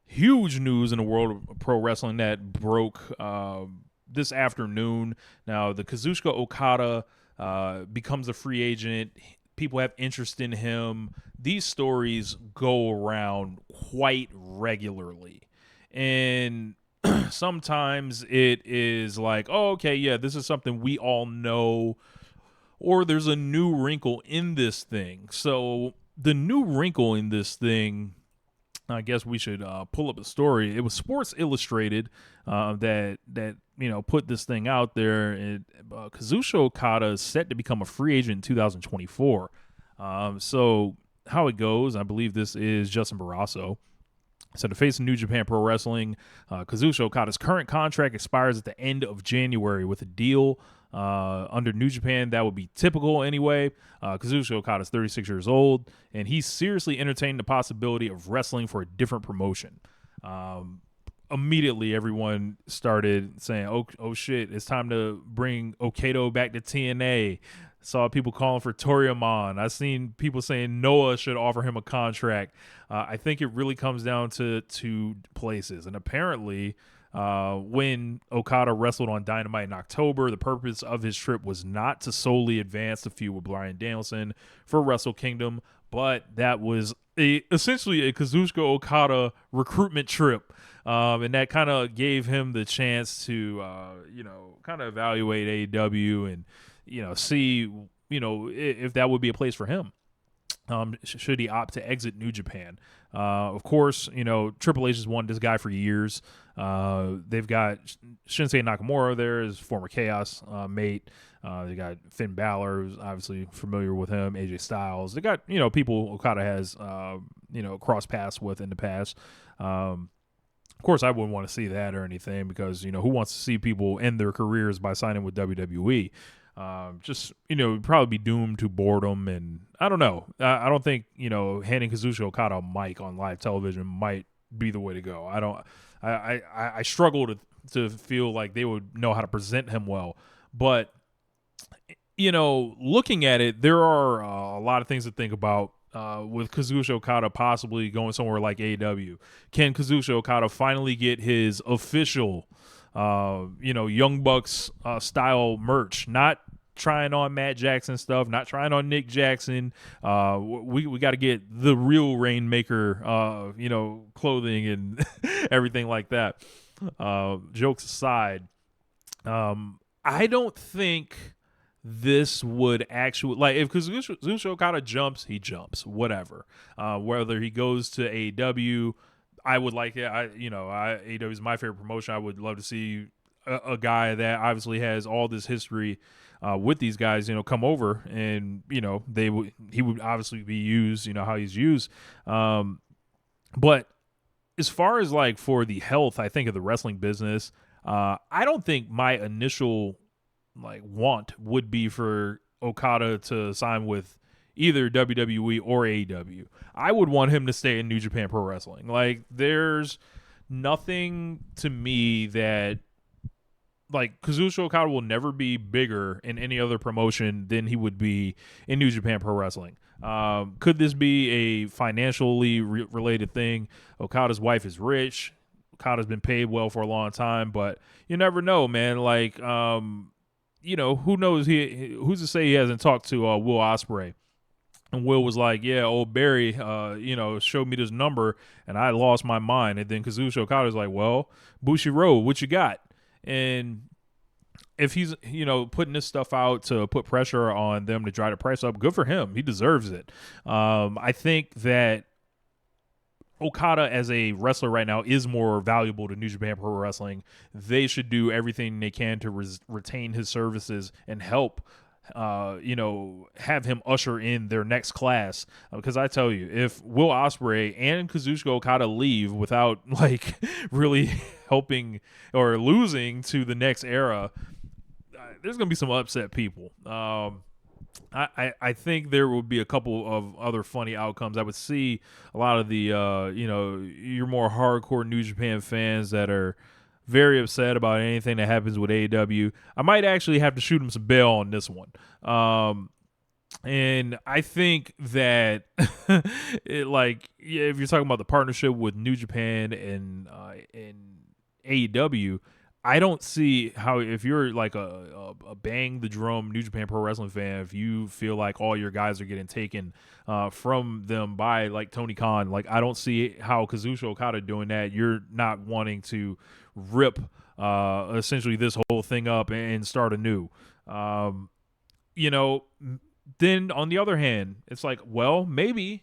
huge news in the world of pro wrestling that broke this afternoon. Now, the Kazuchika Okada becomes a free agent. People have interest in him. These stories go around quite regularly. And sometimes it is like, oh, okay, yeah, this is something we all know, or there's a new wrinkle in this thing. So the new wrinkle in this thing, I guess we should pull up a story. It was Sports Illustrated that put this thing out there. Kazuchika Okada is set to become a free agent in 2024. So how it goes, I believe this is Justin Barrasso. So to face New Japan Pro Wrestling, Kazuchika Okada's current contract expires at the end of January with a deal under New Japan that would be typical anyway. Kazuchika Okada is 36 years old, and he's seriously entertained the possibility of wrestling for a different promotion. Immediately, everyone started saying, oh shit, it's time to bring Okado back to TNA. Saw people calling for Toriamon. I've seen people saying Noah should offer him a contract. I think it really comes down to two places. And apparently, when Okada wrestled on Dynamite in October, the purpose of his trip was not to solely advance the feud with Bryan Danielson for Wrestle Kingdom, but that was essentially a Kazuchika Okada recruitment trip. And that kind of gave him the chance to, kind of evaluate AEW and, see, if that would be a place for him. Should he opt to exit New Japan? Of course, Triple H has wanted this guy for years. They've got Shinsuke Nakamura there, his former Chaos mate. They got Finn Balor, who's obviously familiar with him, AJ Styles. They got, people Okada has, crossed paths with in the past. Of course, I wouldn't want to see that or anything because, who wants to see people end their careers by signing with WWE? Probably be doomed to boredom, and I don't know. I don't think handing Kazuchika Okada a mic on live television might be the way to go. I struggle to feel like they would know how to present him well, but looking at it, there are a lot of things to think about. With Kazuchika Okada possibly going somewhere like AEW, can Kazuchika Okada finally get his official Young Bucks style merch? Not trying on Matt Jackson stuff, not trying on Nick Jackson. We got to get the real Rainmaker, clothing and everything like that. Jokes aside, I don't think this would actually, like, if Kazuchika Okada jumps, he jumps, whatever. Whether he goes to AEW, I would like it. AEW is my favorite promotion. I would love to see a guy that obviously has all this history with these guys, come over, and he would obviously be used, how he's used. But as far as like for the health, I think of the wrestling business, I don't think my initial want would be for Okada to sign with either WWE or AEW. I would want him to stay in New Japan Pro Wrestling. Like, there's nothing to me that, like, Kazuchika Okada will never be bigger in any other promotion than he would be in New Japan Pro Wrestling. Could this be a financially related thing? Okada's wife is rich. Okada's been paid well for a long time, but you never know, man. Like, who knows? Who's to say he hasn't talked to Will Ospreay? And Will was like, yeah, old Barry, showed me this number, and I lost my mind. And then Kazuchika Okada's like, well, Bushiroad, what you got? And if he's, putting this stuff out to put pressure on them to drive the price up, good for him. He deserves it. I think that Okada as a wrestler right now is more valuable to New Japan Pro Wrestling. They should do everything they can to retain his services and help, have him usher in their next class. Because I tell you, if Will Ospreay and Kazuchika Okada leave without really helping or losing to the next era, there's going to be some upset people. I think there would be a couple of other funny outcomes. I would see a lot of the, your more hardcore New Japan fans that are very upset about anything that happens with AEW. I might actually have to shoot them some bail on this one. And I think that if you're talking about the partnership with New Japan and AEW, I don't see how, if you're like a bang the drum New Japan Pro Wrestling fan, if you feel like all your guys are getting taken from them by like Tony Khan, like I don't see how Kazuchika Okada doing that. You're not wanting to rip essentially this whole thing up and start anew. Um, you know, then on the other hand, it's like, well, maybe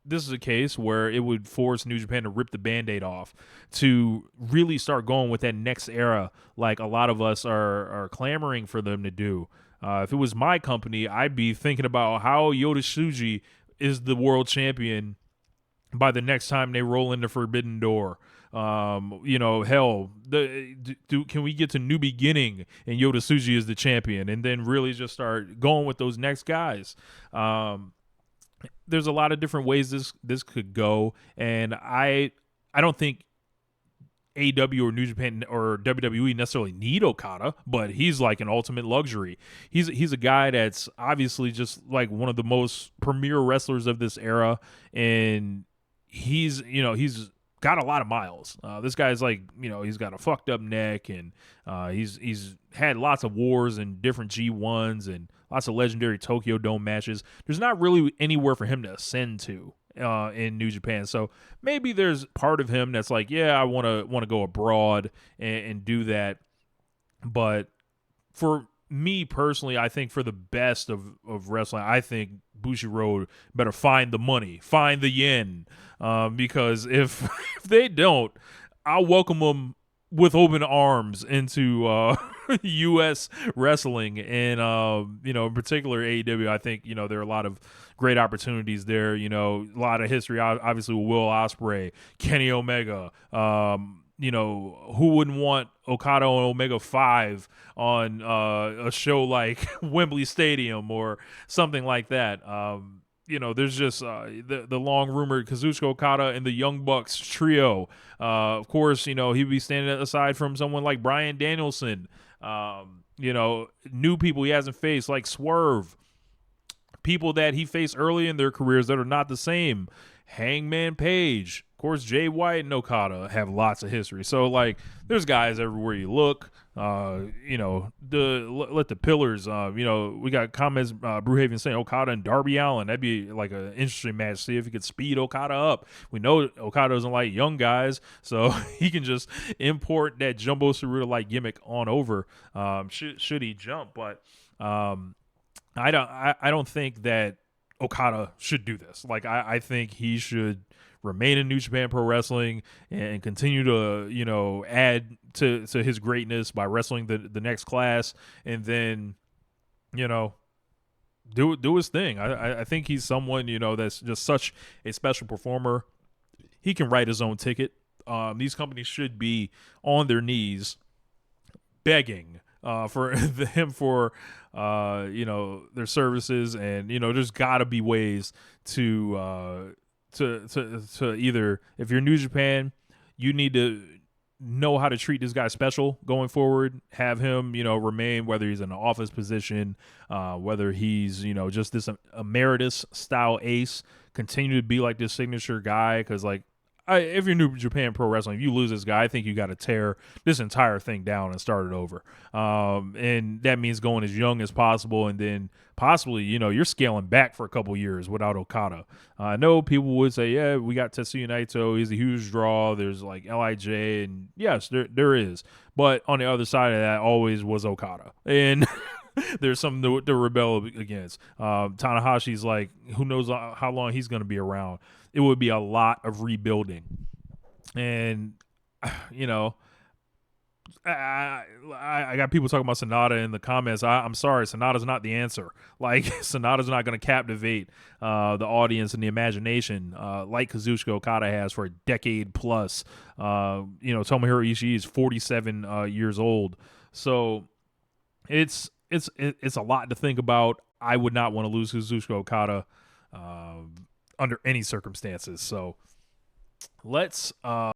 this is a case where it would force New Japan to rip the Band-Aid off to really start going with that next era, like a lot of us are clamoring for them to do. If it was my company, I'd be thinking about how Yota Tsuji is the world champion by the next time they roll in the Forbidden Door. Hell, can we get to New Beginning and Yota Tsuji is the champion, and then really just start going with those next guys? There's a lot of different ways this could go, and I don't think AEW or New Japan or WWE necessarily need Okada, but he's like an ultimate luxury. He's a guy that's obviously just like one of the most premier wrestlers of this era, and he's got a lot of miles. This guy's like, he's got a fucked up neck, and he's had lots of wars and different G1s and lots of legendary Tokyo Dome matches. There's not really anywhere for him to ascend to in New Japan. So maybe there's part of him that's like, yeah, I want to go abroad and do that. But for me personally, I think for the best of wrestling, I think Bushiroad better find the money, find the yen, because if if they don't, I'll welcome them with open arms into U.S. wrestling, and in particular AEW. I think there are a lot of great opportunities there. A lot of history, obviously, with Will Ospreay, Kenny Omega. Who wouldn't want Okada and Omega 5 on a show like Wembley Stadium or something like that? There's just the long rumored Kazuchika Okada and the Young Bucks trio. Of course, he'd be standing aside from someone like Bryan Danielson. New people he hasn't faced like Swerve. People that he faced early in their careers that are not the same. Hangman Page. Of course, Jay White and Okada have lots of history. So, like, there's guys everywhere you look. Let the pillars. We got comments. Brewhaven saying Okada and Darby Allin. That'd be like an interesting match. See if he could speed Okada up. We know Okada doesn't like young guys, so he can just import that Jumbo Tsuruta like gimmick on over. Should he jump? But I don't think that Okada should do this. Like, I think he should remain in New Japan Pro Wrestling and continue to, add to his greatness by wrestling the next class, and then, do his thing. I think he's someone, that's just such a special performer. He can write his own ticket. These companies should be on their knees begging for their services, and there's got to be ways to either, if you're New Japan, you need to know how to treat this guy special going forward. Have him remain, whether he's in an office position, whether he's just this emeritus style ace, continue to be like this signature guy, because like, if you're New Japan Pro Wrestling, if you lose this guy, I think you got to tear this entire thing down and start it over. And that means going as young as possible, and then possibly, you're scaling back for a couple years without Okada. I know people would say, yeah, we got Tetsuya Naito. He's a huge draw. There's like LIJ, and yes, there is. But on the other side of that always was Okada. And there's something to rebel against. Tanahashi's like, who knows how long he's going to be around. It would be a lot of rebuilding. And, I got people talking about Sonata in the comments. I'm sorry, Sonata's not the answer. Like, Sonata's not going to captivate the audience and the imagination like Kazuchika Okada has for a decade plus. Tomohiro Ishii is 47 years old. So it's a lot to think about. I would not want to lose Kazuchika Okada under any circumstances. So let's